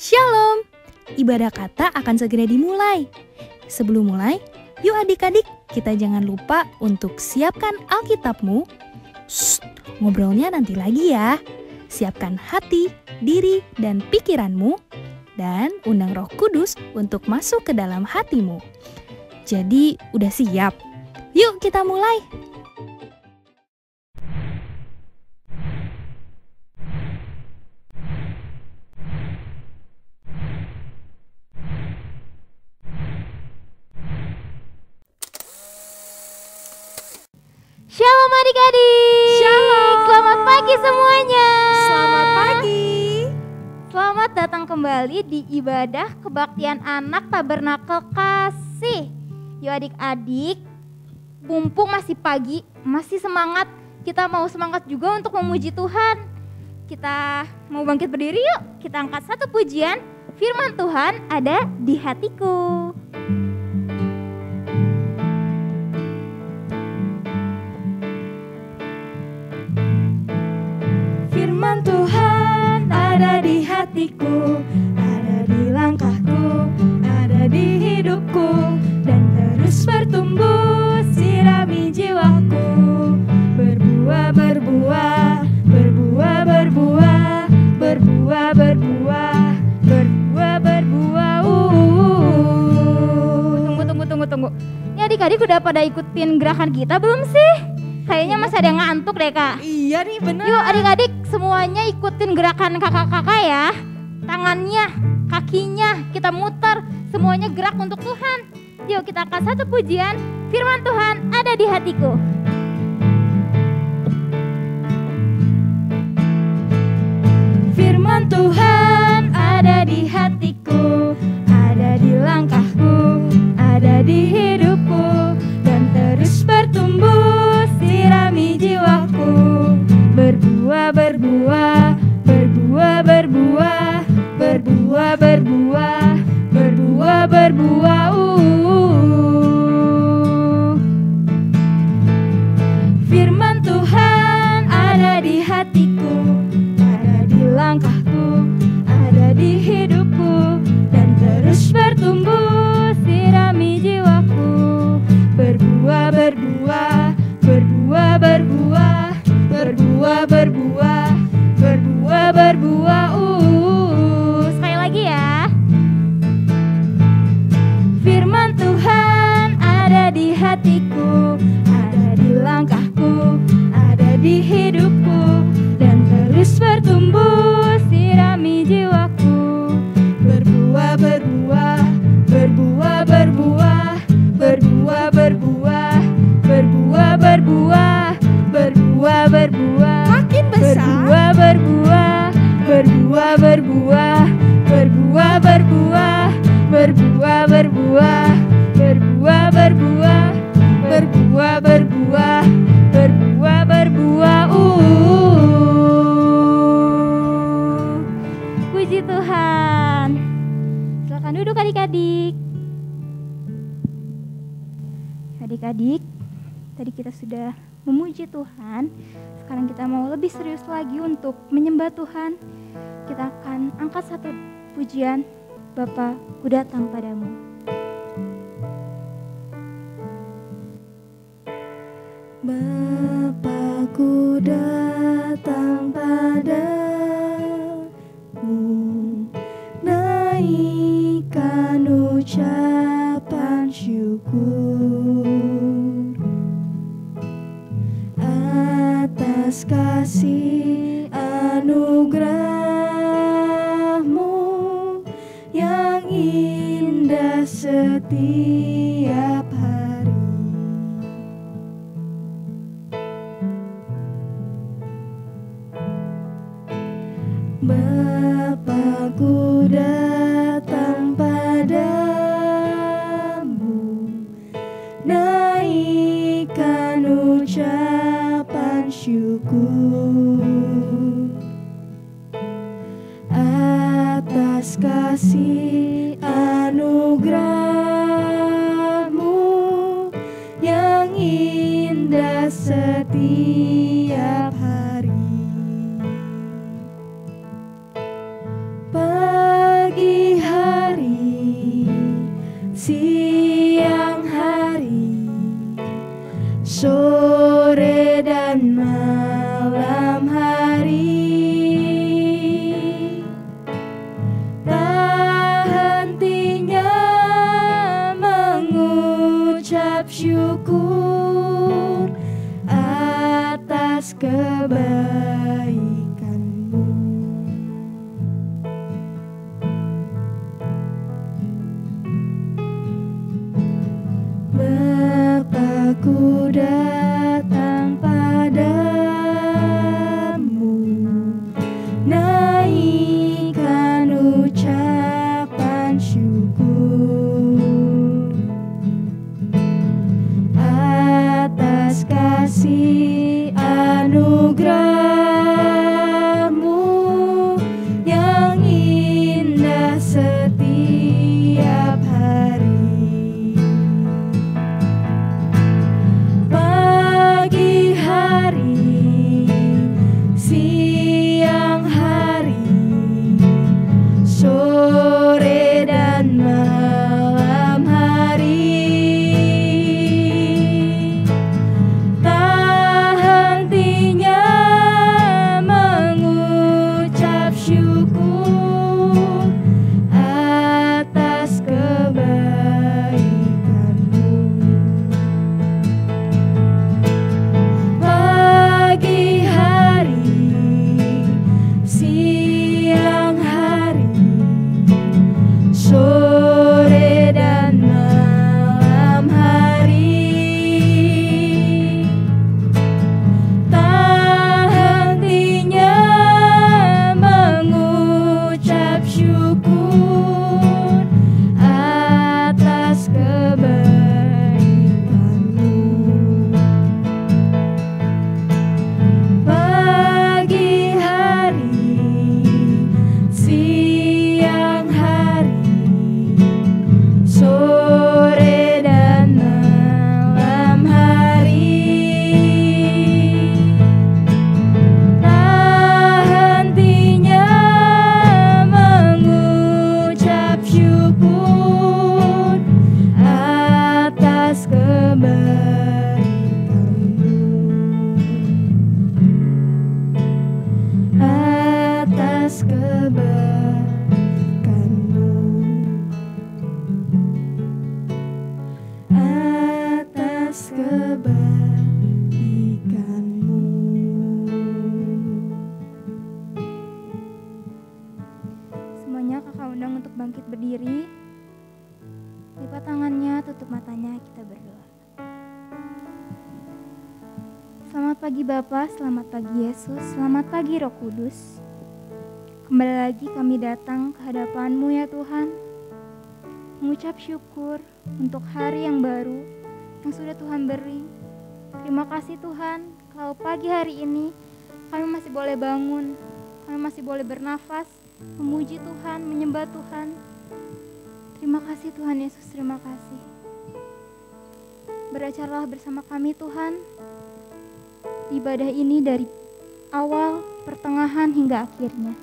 Shalom! Ibadah kata akan segera dimulai. Sebelum mulai, yuk adik-adik, kita jangan lupa untuk siapkan Alkitabmu. Ngobrolnya nanti lagi ya. Siapkan hati, diri, dan pikiranmu. Dan undang Roh Kudus untuk masuk ke dalam hatimu. Jadi, udah siap? Yuk kita mulai! Shalom adik-adik. Shalom. Selamat pagi semuanya. Selamat pagi! Selamat datang kembali di ibadah kebaktian anak Tabernakel Kasih. Yuk adik-adik, mumpung masih pagi, masih semangat. Kita mau semangat juga untuk memuji Tuhan. Kita mau bangkit berdiri yuk. Kita angkat satu pujian. Firman Tuhan ada di hatiku. Firman Tuhan ada di hatiku, ada di langkahku, ada di hidupku, dan terus bertumbuh sirami jiwaku. Berbuah, berbuah, berbuah, berbuah, berbuah, berbuah, berbuah, berbuah. Tunggu. Ini adik-adik udah pada ikutin gerakan kita belum sih? Kayaknya masih ada yang ngantuk deh kak. Iya nih bener. Yuk adik-adik semuanya ikutin gerakan kakak-kakak ya. Tangannya, kakinya kita muter, semuanya gerak untuk Tuhan. Yuk kita angkat satu pujian. Firman Tuhan ada di hatiku. Firman Tuhan ada di hatiku, ada di langkahku, ada di hidupku, dan terus bertumbuh sirami jiwaku. Berbuah, berbuah, berbuah, berbuah, berbuah, berbuah, berbuah, berbuah. Firman Tuhan ada di hatiku, ada di langkahku, ada di hidupku, dan terus bertumbuh sirami jiwaku. Berbuah, berbuah, berbuah, berbuah, berbuah, berbuah, berbuah, berbuah. Sekali lagi ya. Firman Tuhan ada di hatiku, ada di langkahku, ada di hidupku, dan terus bertumbuh sirami jiwaku. Berbuah, berbuah, berbuah, berbuah, berbuah, berbuah, berbuah, berbuah, berbuah, berbuah. Makin besar. Berbuah, berbuah, berbuah, berbuah, berbuah, berbuah, berbuah, berbuah, berbuah, berbuah, berbuah, berbuah, berbuah, berbuah. Puji Tuhan. Silakan duduk adik-adik. Adik-adik, tadi kita sudah memuji Tuhan. Sekarang kita mau lebih serius lagi untuk menyembah Tuhan. Kita akan angkat satu pujian, Bapa, ku datang padamu. Bapa, ku datang padamu, naikkan ucapan syukur atas kasih anugerah-Mu yang indah setiap hari. Bapa, ku datang padamu, naikkan ucapan syukur atas kasih anugerah-Mu yang indah setiap hari. Pagi sore dan malam hari. Tak hentinya mengucap syukur atas kebaikan-Mu. Bapa-Ku datang padamu, naikkan ucapan syukur atas kasih anugerah-Mu yang indah setiap hari. Pagi hari, siang hari, sore dan malam hari. Tak hentinya mengucap syukur atas kebaikan-Mu. Pagi hari, siang hari, sore dan malam hari. Tak hentinya mengucap syukur atas kebaikan-Mu. Pagi hari, siang hari, sore dan malam hari. Tak hentinya mengucap syukur atas kebaikan-Mu. Atas kebaikan-Mu. Atas kebaikan-Mu. Semuanya kakak undang untuk bangkit berdiri. Lipat tangannya, tutup matanya, kita berdoa. Selamat pagi Bapa, selamat pagi Yesus, selamat pagi Roh Kudus. Kembali lagi kami datang ke hadapan-Mu ya Tuhan, mengucap syukur untuk hari yang baru yang sudah Tuhan beri. Terima kasih Tuhan, kalau pagi hari ini kami masih boleh bangun, kami masih boleh bernafas, memuji Tuhan, menyembah Tuhan. Terima kasih Tuhan Yesus, terima kasih. Beracarlah bersama kami Tuhan, di ibadah ini dari awal, pertengahan hingga akhirnya.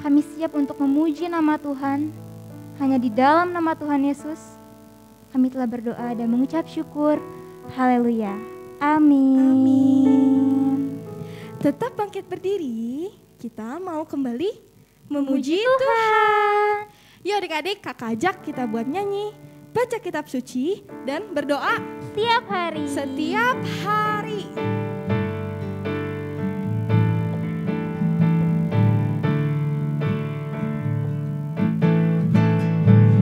Kami siap untuk memuji nama Tuhan, hanya di dalam nama Tuhan Yesus. Kami telah berdoa dan mengucap syukur. Haleluya. Amin. Tetap bangkit berdiri, kita mau kembali memuji Tuhan. Yuk adik-adik, kakak ajak kita buat nyanyi, baca kitab suci, dan berdoa Setiap hari. setiap hari.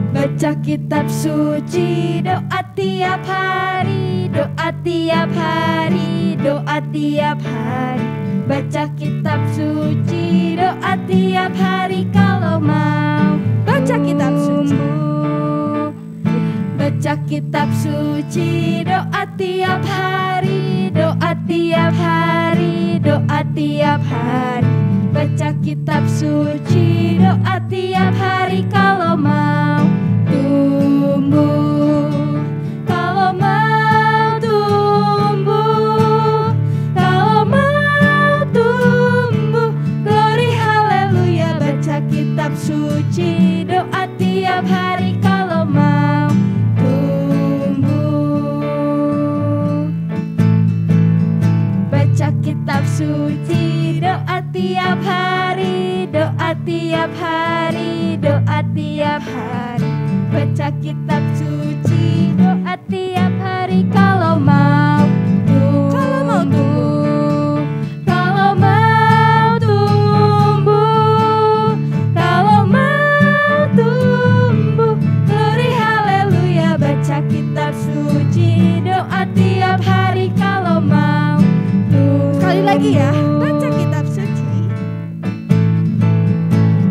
Baca kitab suci, doa tiap hari, doa tiap hari, doa tiap hari. Baca kitab suci, doa tiap hari kalau mau baca kitab suci. Baca kitab suci, doa tiap hari, doa tiap hari, doa tiap hari. Baca kitab suci, doa tiap hari kalau mau tumbuh, kalau mau tumbuh, kalau mau tumbuh. Glory haleluya. Baca kitab suci, doa tiap hari kalau mau tumbuh. suci, doa tiap hari, doa tiap hari, doa tiap hari. Baca kitab suci, doa tiap hari kalau mau tumbuh, kalau mau tumbuh, kalau mau tumbuh. Glory haleluya, baca kitab suci, doa tiap hari kalau mau tumbuh. Sekali lagi ya, baca kitab suci.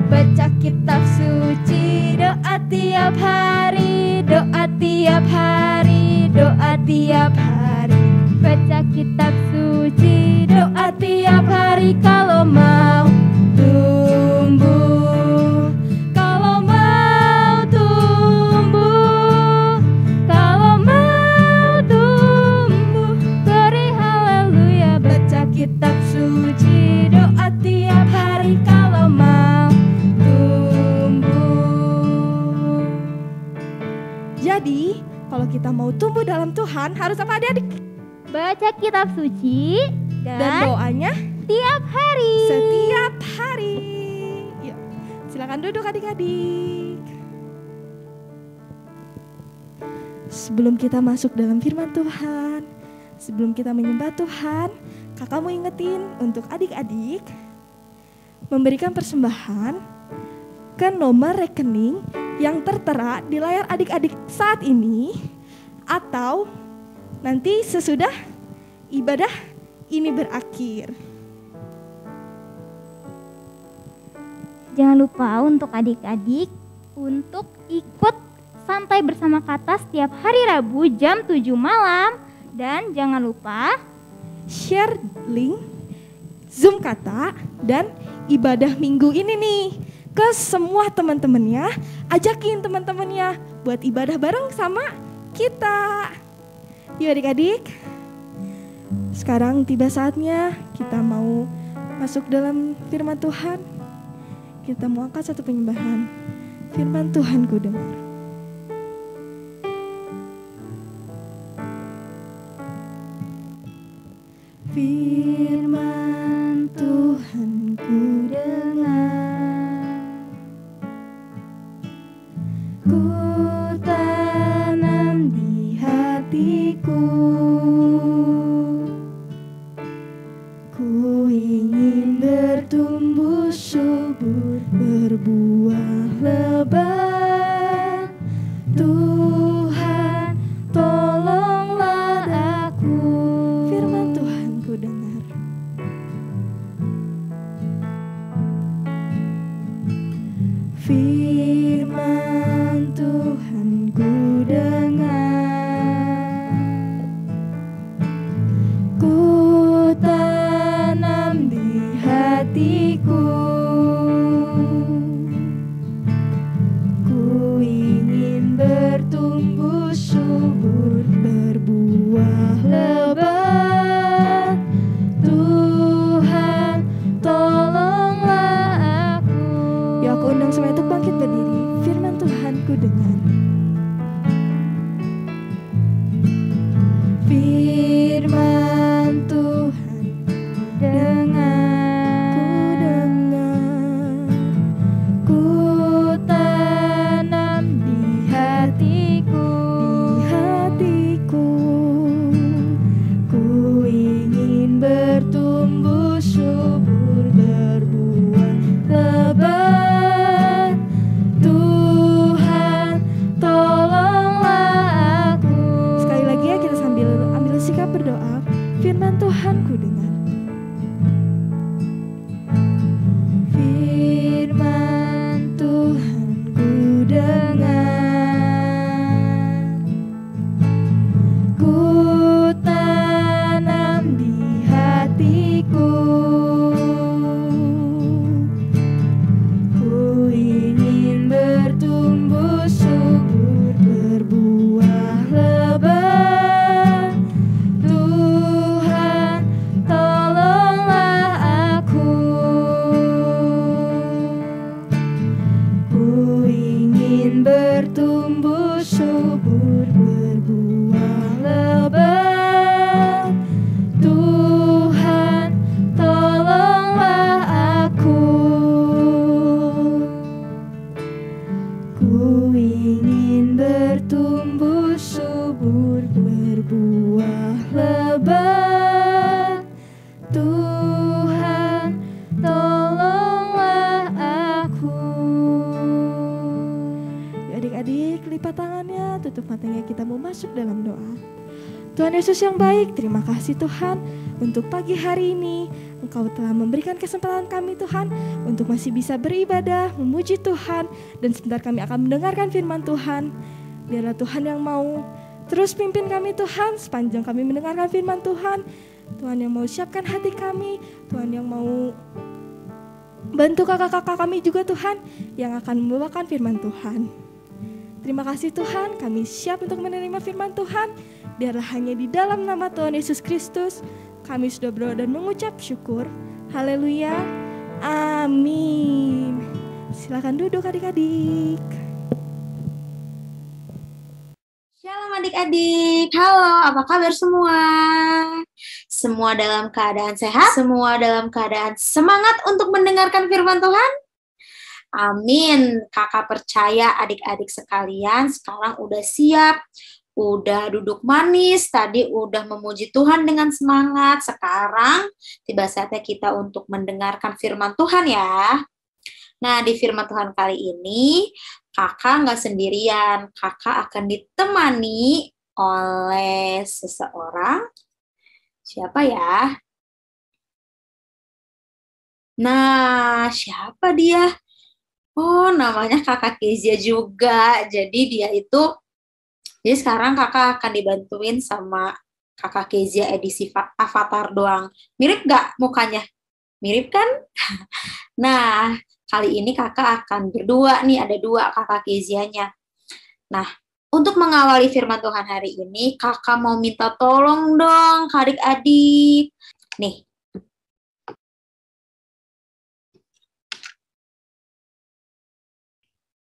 Baca kitab suci, doa tiap hari, doa tiap hari, doa tiap hari. Baca kitab suci, doa tiap hari kalau mau tumbuh, kalau mau tumbuh, kalau mau tumbuh. Glory haleluya, baca kitab suci, doa tiap hari kalau mau tumbuh. Jadi, kalau kita mau tumbuh dalam Tuhan, harus apa adik-adik? Baca kitab suci Dan dan doanya tiap hari. setiap hari. Yuk, silakan duduk adik-adik. Sebelum kita masuk dalam firman Tuhan, sebelum kita menyembah Tuhan, kakak mau ingetin untuk adik-adik memberikan persembahan ke nomor rekening yang tertera di layar adik-adik saat ini, atau nanti sesudah ibadah ini berakhir. Jangan lupa untuk adik-adik untuk ikut santai bersama kata setiap hari Rabu jam 7 malam. Dan jangan lupa Share link Zoom kata dan ibadah minggu ini nih ke semua teman-temannya. Ajakin teman-temannya buat ibadah bareng sama kita. Yuk adik-adik, sekarang tiba saatnya kita mau masuk dalam firman Tuhan. Kita mau angkat satu penyembahan. Firman Tuhan ku dengar. Firman Tuhan ku dengar, ku tanam di hatiku, ku ingin bertumbuh subur, berbuah lebat. Tuhan, tolonglah aku. Firman Tuhan ku dengar. Firman Tuhan ku dengar, ku tanam di hatiku, makmur, berbuah lebat. Tuhan, tolonglah aku. Ya, adik-adik, lipat tangannya, tutup matanya, kita mau masuk dalam doa. Tuhan Yesus yang baik, terima kasih Tuhan untuk pagi hari ini. Engkau telah memberikan kesempatan kami Tuhan untuk masih bisa beribadah, memuji Tuhan. Dan sebentar kami akan mendengarkan firman Tuhan. Biarlah Tuhan yang mau terus pimpin kami Tuhan sepanjang kami mendengarkan firman Tuhan. Tuhan yang mau siapkan hati kami, Tuhan yang mau bantu kakak-kakak kami juga Tuhan yang akan membawakan firman Tuhan. Terima kasih Tuhan, kami siap untuk menerima firman Tuhan. Biarlah hanya di dalam nama Tuhan Yesus Kristus kami sudah berdoa dan mengucap syukur. Haleluya. Amin. Silakan duduk adik-adik. Shalom adik-adik, halo, apa kabar semua? Semua dalam keadaan sehat? Semua dalam keadaan semangat untuk mendengarkan firman Tuhan? Amin, kakak percaya adik-adik sekalian sekarang udah siap, udah duduk manis, tadi udah memuji Tuhan dengan semangat. Sekarang tiba saatnya kita untuk mendengarkan firman Tuhan ya. Nah, di firman Tuhan kali ini, kakak nggak sendirian. Kakak akan ditemani oleh seseorang. Siapa ya? Nah, siapa dia? Oh, namanya kakak Kezia juga. Jadi sekarang kakak akan dibantuin sama kakak Kezia edisi avatar doang. Mirip nggak mukanya? Mirip kan? Nah, kali ini kakak akan berdua nih, ada dua kakak Kezianya. Nah, untuk mengawali firman Tuhan hari ini, kakak mau minta tolong dong ke adik-adik. Nih.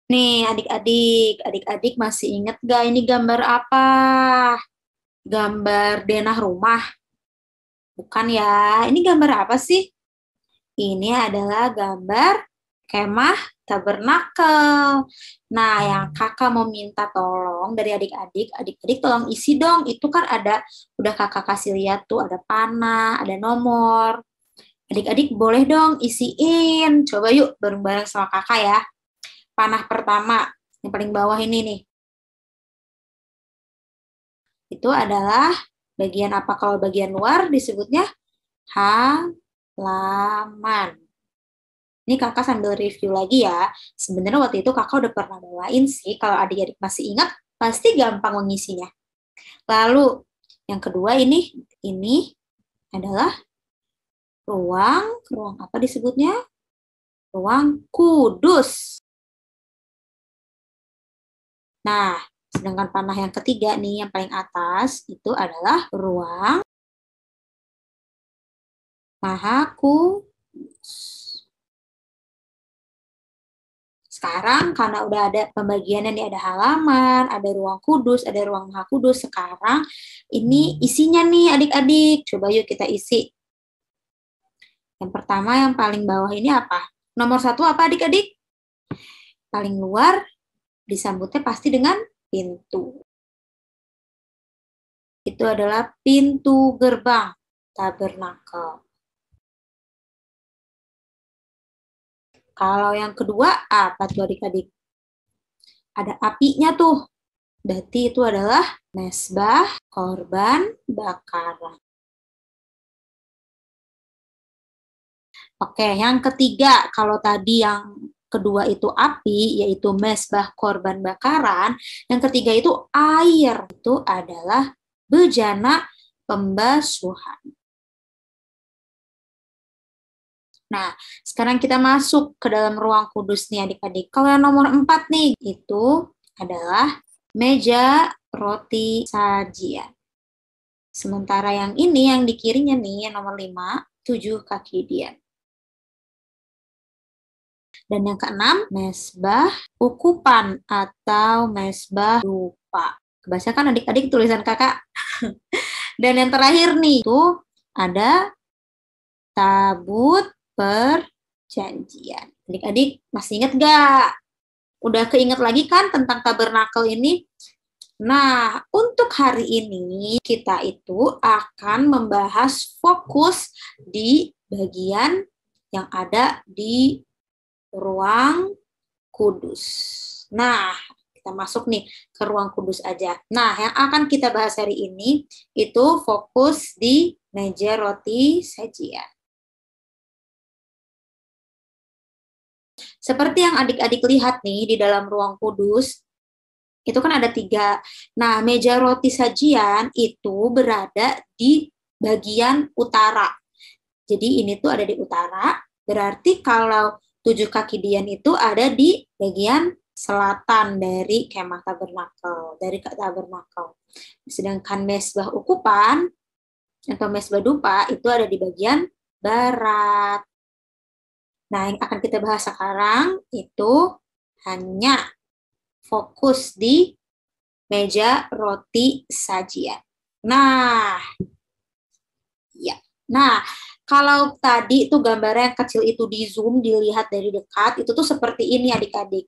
Nih adik-adik masih inget gak ini gambar apa? Gambar denah rumah? Bukan ya, ini gambar apa sih? Ini adalah gambar kemah tabernakel. Nah, yang kakak mau minta tolong dari adik-adik tolong isi dong. Itu kan udah kakak kasih lihat tuh, ada panah, ada nomor. Adik-adik boleh dong isiin. Coba yuk bareng-bareng sama kakak ya. Panah pertama, yang paling bawah ini nih. Itu adalah bagian apa? Kalau bagian luar disebutnya halaman. Ini kakak sambil review lagi ya. Sebenarnya waktu itu kakak udah pernah bawain sih. Kalau adik-adik masih ingat, pasti gampang mengisinya. Lalu yang kedua ini adalah ruang apa disebutnya? Ruang kudus. Nah, sedangkan panah yang ketiga nih, yang paling atas, itu adalah ruang Maha Kudus. Sekarang karena udah ada pembagiannya nih, ada halaman, ada ruang kudus, ada ruang Maha Kudus. Sekarang ini isinya nih adik-adik. Coba yuk kita isi. Yang pertama yang paling bawah ini apa? Nomor 1 apa adik-adik? Paling luar disambutnya pasti dengan pintu. Itu adalah pintu gerbang tabernakel. Kalau yang kedua, apa tuh adik-adik? Ada apinya tuh. Berarti itu adalah mezbah korban bakaran. Oke, yang ketiga, kalau tadi yang kedua itu api, yaitu mezbah korban bakaran. Yang ketiga itu air, itu adalah bejana pembasuhan. Nah, sekarang kita masuk ke dalam ruang kudus nih adik-adik. Kalau yang nomor 4 nih, itu adalah meja roti sajian. Sementara yang ini, yang di kirinya nih, yang nomor 5, 7 kaki dian. Dan yang keenam, mezbah ukupan atau mezbah dupa. Kebacakan adik-adik tulisan kakak. Dan yang terakhir nih, itu ada tabut perjanjian. Adik-adik masih ingat gak? Udah keinget lagi kan tentang tabernakel ini? Nah, untuk hari ini kita itu akan membahas fokus di bagian yang ada di ruang kudus. Nah, kita masuk nih ke ruang kudus aja. Nah, yang akan kita bahas hari ini itu fokus di meja roti sajian. Seperti yang adik-adik lihat nih di dalam ruang kudus, itu kan ada 3. Nah, meja roti sajian itu berada di bagian utara. Jadi ini tuh ada di utara, berarti kalau 7 kaki dian itu ada di bagian selatan dari kemah tabernakel, dari tabernakel. Sedangkan mesbah ukupan atau mesbah dupa itu ada di bagian barat. Nah, yang akan kita bahas sekarang itu hanya fokus di meja roti sajian. Nah, ya. Nah, kalau tadi itu gambarnya yang kecil itu di zoom, dilihat dari dekat, itu tuh seperti ini adik-adik.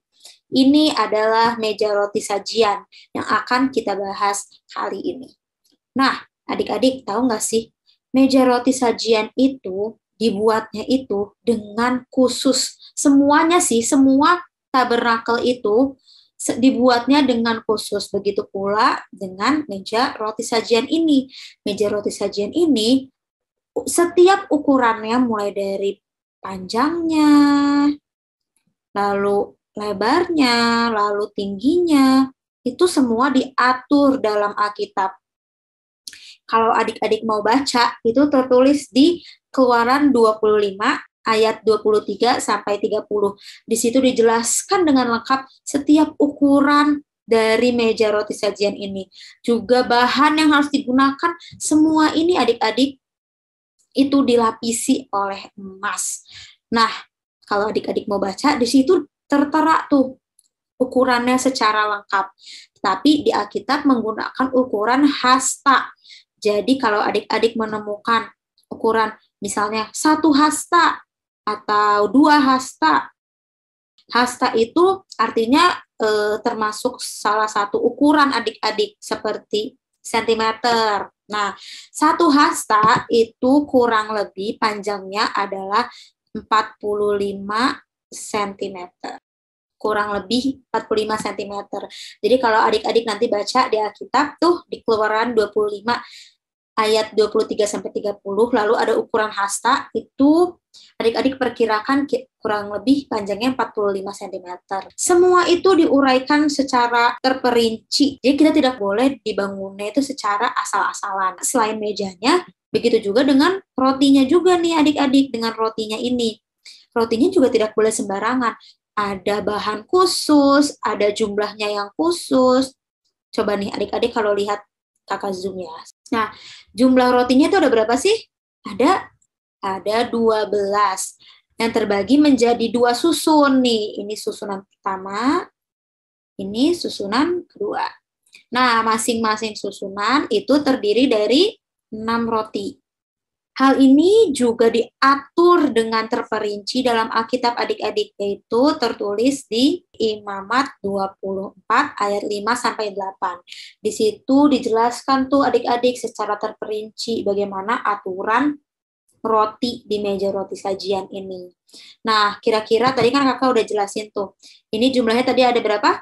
Ini adalah meja roti sajian yang akan kita bahas kali ini. Nah, adik-adik tahu nggak sih, meja roti sajian itu dibuatnya itu dengan khusus. Semuanya sih, semua tabernakel itu dibuatnya dengan khusus. Begitu pula dengan meja roti sajian ini. Meja roti sajian ini setiap ukurannya mulai dari panjangnya, lalu lebarnya, lalu tingginya, itu semua diatur dalam Alkitab. Kalau adik-adik mau baca, itu tertulis di Keluaran 25 ayat 23 sampai 30. Di situ dijelaskan dengan lengkap setiap ukuran dari meja roti sajian ini. Juga bahan yang harus digunakan, semua ini adik-adik itu dilapisi oleh emas. Nah, kalau adik-adik mau baca, di situ tertera tuh ukurannya secara lengkap. Tapi di Alkitab menggunakan ukuran hasta. Jadi kalau adik-adik menemukan ukuran misalnya 1 hasta atau 2 hasta. Hasta itu artinya termasuk salah satu ukuran adik-adik seperti sentimeter. Nah, 1 hasta itu kurang lebih panjangnya adalah 45 cm. Kurang lebih 45 cm. Jadi kalau adik-adik nanti baca di Alkitab tuh di Keluaran 25 ayat 23 sampai 30, lalu ada ukuran hasta, itu adik-adik perkirakan kurang lebih panjangnya 45 cm. Semua itu diuraikan secara terperinci. Jadi kita tidak boleh dibangunnya itu secara asal-asalan. Selain mejanya, begitu juga dengan rotinya juga nih adik-adik, dengan rotinya ini. Rotinya juga tidak boleh sembarangan. Ada bahan khusus, ada jumlahnya yang khusus. Coba nih adik-adik kalau lihat kakak zoom ya. Nah, jumlah rotinya itu ada berapa sih? Ada 12. Yang terbagi menjadi 2 susun nih. Ini susunan pertama, ini susunan kedua. Nah, masing-masing susunan itu terdiri dari 6 roti. Hal ini juga diatur dengan terperinci dalam Alkitab adik-adik, yaitu tertulis di Imamat 24 ayat 5 sampai 8. Di situ dijelaskan tuh adik-adik secara terperinci bagaimana aturan roti di meja roti sajian ini. Nah, kira-kira tadi kan kakak udah jelasin tuh. Ini jumlahnya tadi ada berapa?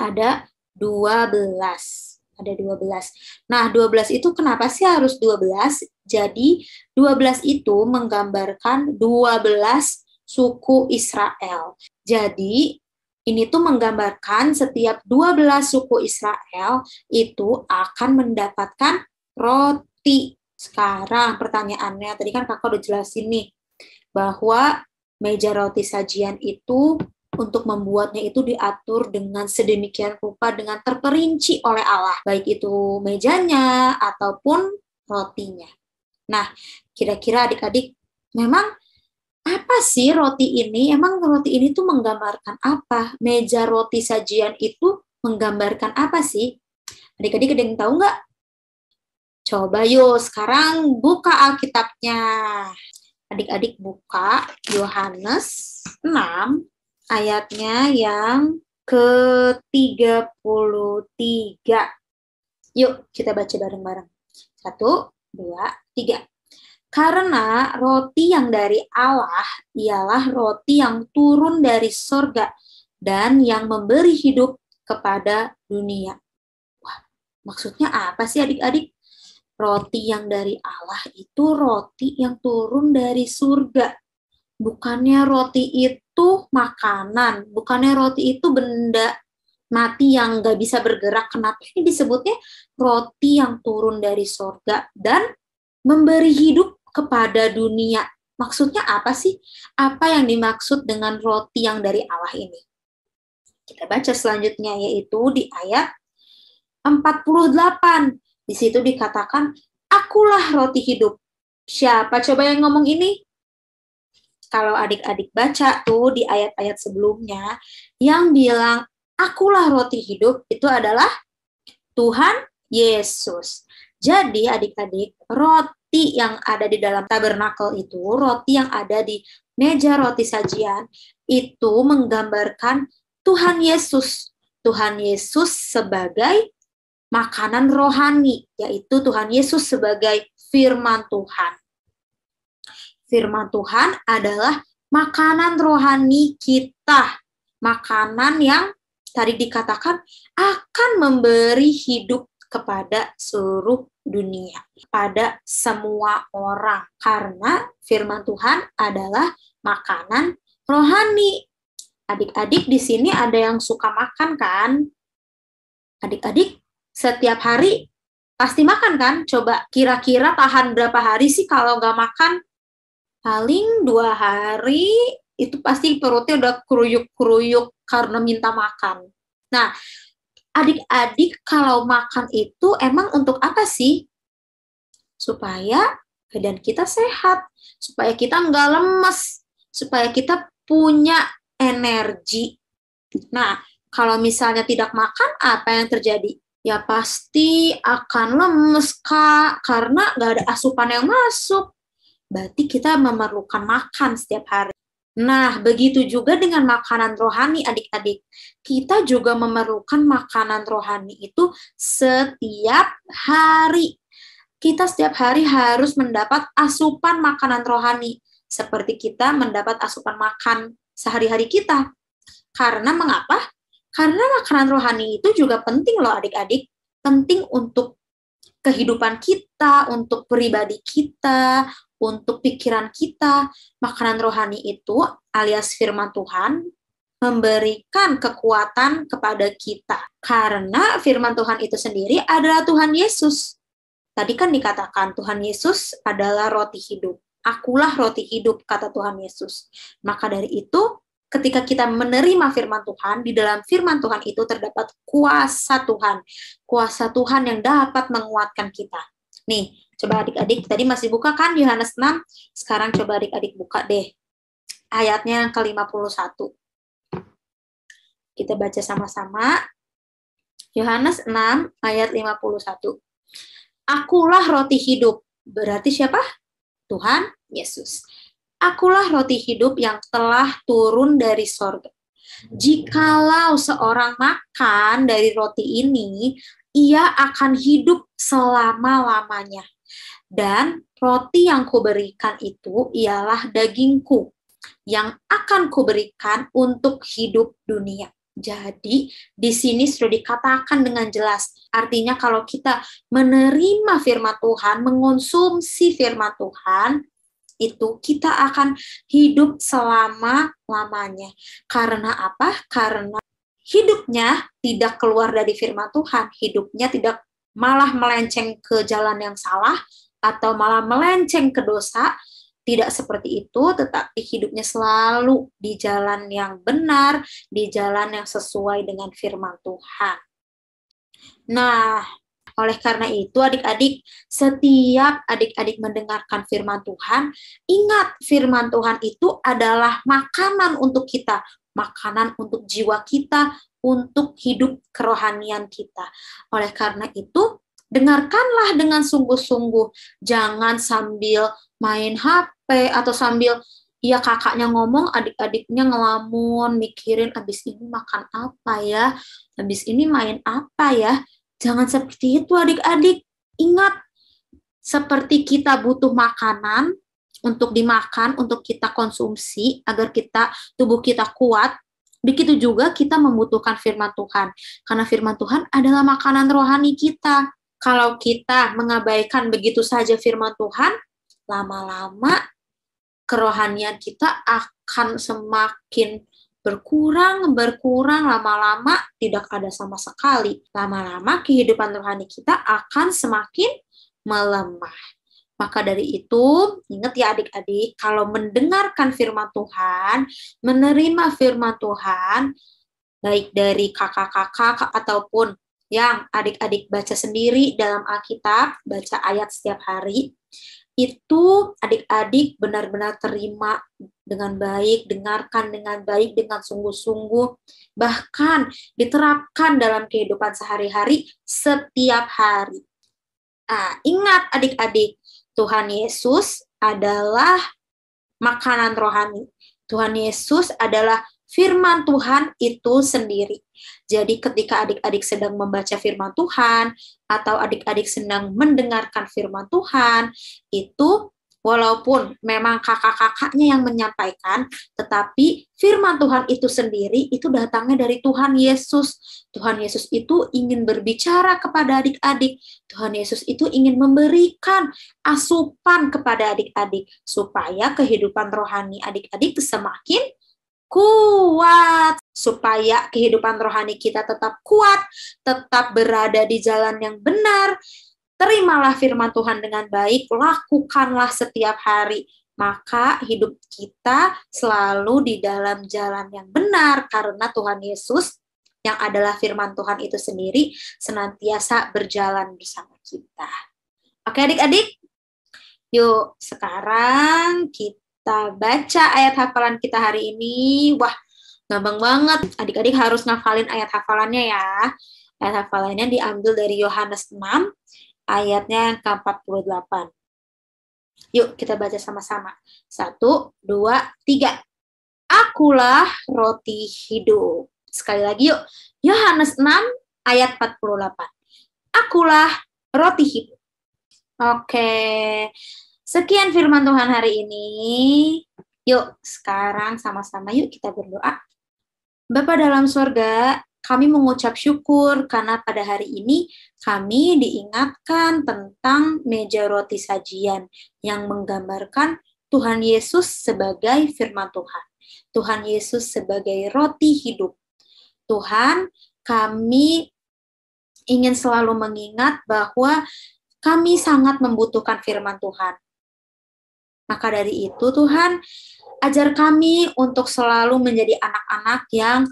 Ada 12. Ada 12. Nah, 12 itu kenapa sih harus 12? Jadi, 12 itu menggambarkan 12 suku Israel. Jadi, ini tuh menggambarkan setiap 12 suku Israel itu akan mendapatkan roti. Sekarang pertanyaannya, tadi kan kakak udah jelasin nih, bahwa meja roti sajian itu untuk membuatnya itu diatur dengan sedemikian rupa, dengan terperinci oleh Allah, baik itu mejanya ataupun rotinya. Nah, kira-kira adik-adik, memang apa sih roti ini? Emang roti ini tuh menggambarkan apa? Meja roti sajian itu menggambarkan apa sih? Adik-adik ada yang tahu nggak? Coba yuk, sekarang buka Alkitabnya. Adik-adik buka Yohanes 6, ayatnya yang ke-33. Yuk, kita baca bareng-bareng. 1, 2, 3. Karena roti yang dari Allah ialah roti yang turun dari sorga dan yang memberi hidup kepada dunia. Wah, maksudnya apa sih adik-adik? Roti yang dari Allah itu roti yang turun dari surga. Bukannya roti itu makanan, bukannya roti itu benda mati yang nggak bisa bergerak. Kenapa ini disebutnya roti yang turun dari sorga dan memberi hidup kepada dunia? Maksudnya apa sih? Apa yang dimaksud dengan roti yang dari Allah ini? Kita baca selanjutnya, yaitu di ayat 48. Di situ dikatakan, akulah roti hidup. Siapa coba yang ngomong ini? Kalau adik-adik baca tuh di ayat-ayat sebelumnya, yang bilang akulah roti hidup itu adalah Tuhan Yesus. Jadi adik-adik, roti yang ada di dalam tabernakel itu, roti yang ada di meja roti sajian, itu menggambarkan Tuhan Yesus. Tuhan Yesus sebagai makanan rohani, yaitu Tuhan Yesus sebagai firman Tuhan. Firman Tuhan adalah makanan rohani kita. Makanan yang tadi dikatakan akan memberi hidup kepada seluruh dunia, pada semua orang. Karena firman Tuhan adalah makanan rohani. Adik-adik di sini ada yang suka makan kan? Adik-adik setiap hari pasti makan kan? Coba kira-kira tahan berapa hari sih kalau nggak makan? Paling 2 hari itu pasti perutnya udah keruyuk-keruyuk karena minta makan. Nah, adik-adik kalau makan itu emang untuk apa sih? Supaya badan kita sehat, supaya kita nggak lemes, supaya kita punya energi. Nah, kalau misalnya tidak makan, apa yang terjadi? Ya pasti akan lemes, Kak, karena nggak ada asupan yang masuk. Berarti kita memerlukan makan setiap hari. Nah, begitu juga dengan makanan rohani adik-adik. Kita juga memerlukan makanan rohani itu setiap hari. Kita setiap hari harus mendapat asupan makanan rohani. Seperti kita mendapat asupan makan sehari-hari kita. Karena mengapa? Karena makanan rohani itu juga penting loh adik-adik. Penting untuk kehidupan kita, untuk pribadi kita, untuk pikiran kita. Makanan rohani itu alias firman Tuhan memberikan kekuatan kepada kita. Karena firman Tuhan itu sendiri adalah Tuhan Yesus. Tadi kan dikatakan Tuhan Yesus adalah roti hidup. Akulah roti hidup, kata Tuhan Yesus. Maka dari itu, ketika kita menerima firman Tuhan, di dalam firman Tuhan itu terdapat kuasa Tuhan. Kuasa Tuhan yang dapat menguatkan kita. Nih, coba adik-adik, tadi masih buka kan Yohanes 6? Sekarang coba adik-adik buka deh. Ayatnya yang ke-51. Kita baca sama-sama. Yohanes 6 ayat 51. Akulah roti hidup. Berarti siapa? Tuhan Yesus. Akulah roti hidup yang telah turun dari sorga. Jikalau seorang makan dari roti ini, ia akan hidup selama-lamanya. Dan roti yang kuberikan itu ialah dagingku, yang akan kuberikan untuk hidup dunia. Jadi, di sini sudah dikatakan dengan jelas. Artinya kalau kita menerima firman Tuhan, mengonsumsi firman Tuhan, itu kita akan hidup selama-lamanya. Karena apa? Karena hidupnya tidak keluar dari firman Tuhan. Hidupnya tidak malah melenceng ke jalan yang salah, atau malah melenceng ke dosa. Tidak seperti itu, tetapi hidupnya selalu di jalan yang benar, di jalan yang sesuai dengan firman Tuhan. Nah, oleh karena itu adik-adik, setiap adik-adik mendengarkan firman Tuhan, ingat firman Tuhan itu adalah makanan untuk kita, makanan untuk jiwa kita, untuk hidup kerohanian kita. Oleh karena itu, dengarkanlah dengan sungguh-sungguh, jangan sambil main HP atau sambil Ya kakaknya ngomong, adik-adiknya ngelamun, mikirin abis ini makan apa ya, abis ini main apa ya. Jangan seperti itu adik-adik. Ingat, seperti kita butuh makanan untuk dimakan, untuk kita konsumsi, agar tubuh kita kuat, begitu juga kita membutuhkan firman Tuhan. Karena firman Tuhan adalah makanan rohani kita. Kalau kita mengabaikan begitu saja firman Tuhan, lama-lama kerohanian kita akan semakin berkurang, lama-lama tidak ada sama sekali. Lama-lama kehidupan rohani kita akan semakin melemah. Maka dari itu, ingat ya adik-adik, kalau mendengarkan firman Tuhan, menerima firman Tuhan, baik dari kakak-kakak ataupun yang adik-adik baca sendiri dalam Alkitab, baca ayat setiap hari, itu adik-adik benar-benar terima dengan baik, dengarkan dengan baik, dengan sungguh-sungguh, bahkan diterapkan dalam kehidupan sehari-hari setiap hari. Ingat adik-adik, Tuhan Yesus adalah makanan rohani. Tuhan Yesus adalah firman Tuhan itu sendiri. Jadi ketika adik-adik sedang membaca firman Tuhan, atau adik-adik sedang mendengarkan firman Tuhan, itu walaupun memang kakak-kakaknya yang menyampaikan, tetapi firman Tuhan itu sendiri, itu datangnya dari Tuhan Yesus. Tuhan Yesus itu ingin berbicara kepada adik-adik. Tuhan Yesus itu ingin memberikan asupan kepada adik-adik, supaya kehidupan rohani adik-adik semakin kuat, supaya kehidupan rohani kita tetap kuat, tetap berada di jalan yang benar. Terimalah firman Tuhan dengan baik, lakukanlah setiap hari, maka hidup kita selalu di dalam jalan yang benar, karena Tuhan Yesus yang adalah firman Tuhan itu sendiri senantiasa berjalan bersama kita. Oke adik-adik, yuk sekarang kita baca ayat hafalan kita hari ini. Wah, gampang banget. Adik-adik harus ngafalin ayat hafalannya ya. Ayat hafalannya diambil dari Yohanes 6, ayatnya yang ke-48. Yuk kita baca sama-sama. 1, 2, 3. Akulah roti hidup. Sekali lagi yuk. Yohanes 6, ayat 48. Akulah roti hidup. Oke. Sekian firman Tuhan hari ini. Yuk, sekarang sama-sama yuk kita berdoa. Bapa dalam surga, kami mengucap syukur karena pada hari ini kami diingatkan tentang meja roti sajian yang menggambarkan Tuhan Yesus sebagai firman Tuhan. Tuhan Yesus sebagai roti hidup. Tuhan, kami ingin selalu mengingat bahwa kami sangat membutuhkan firman Tuhan. Maka dari itu Tuhan, ajar kami untuk selalu menjadi anak-anak yang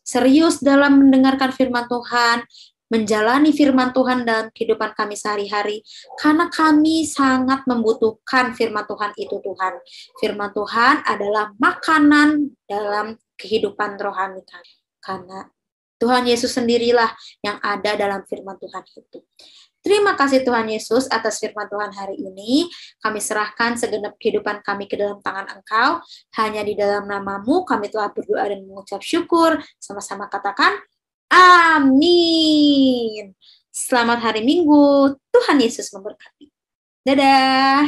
serius dalam mendengarkan firman Tuhan, menjalani firman Tuhan dalam kehidupan kami sehari-hari, karena kami sangat membutuhkan firman Tuhan itu Tuhan. Firman Tuhan adalah makanan dalam kehidupan rohani kami. Karena Tuhan Yesus sendirilah yang ada dalam firman Tuhan itu. Terima kasih Tuhan Yesus atas firman Tuhan hari ini. Kami serahkan segenap kehidupan kami ke dalam tangan Engkau. Hanya di dalam nama-Mu kami telah berdoa dan mengucap syukur. Sama-sama katakan, amin. Selamat hari Minggu. Tuhan Yesus memberkati. Dadah.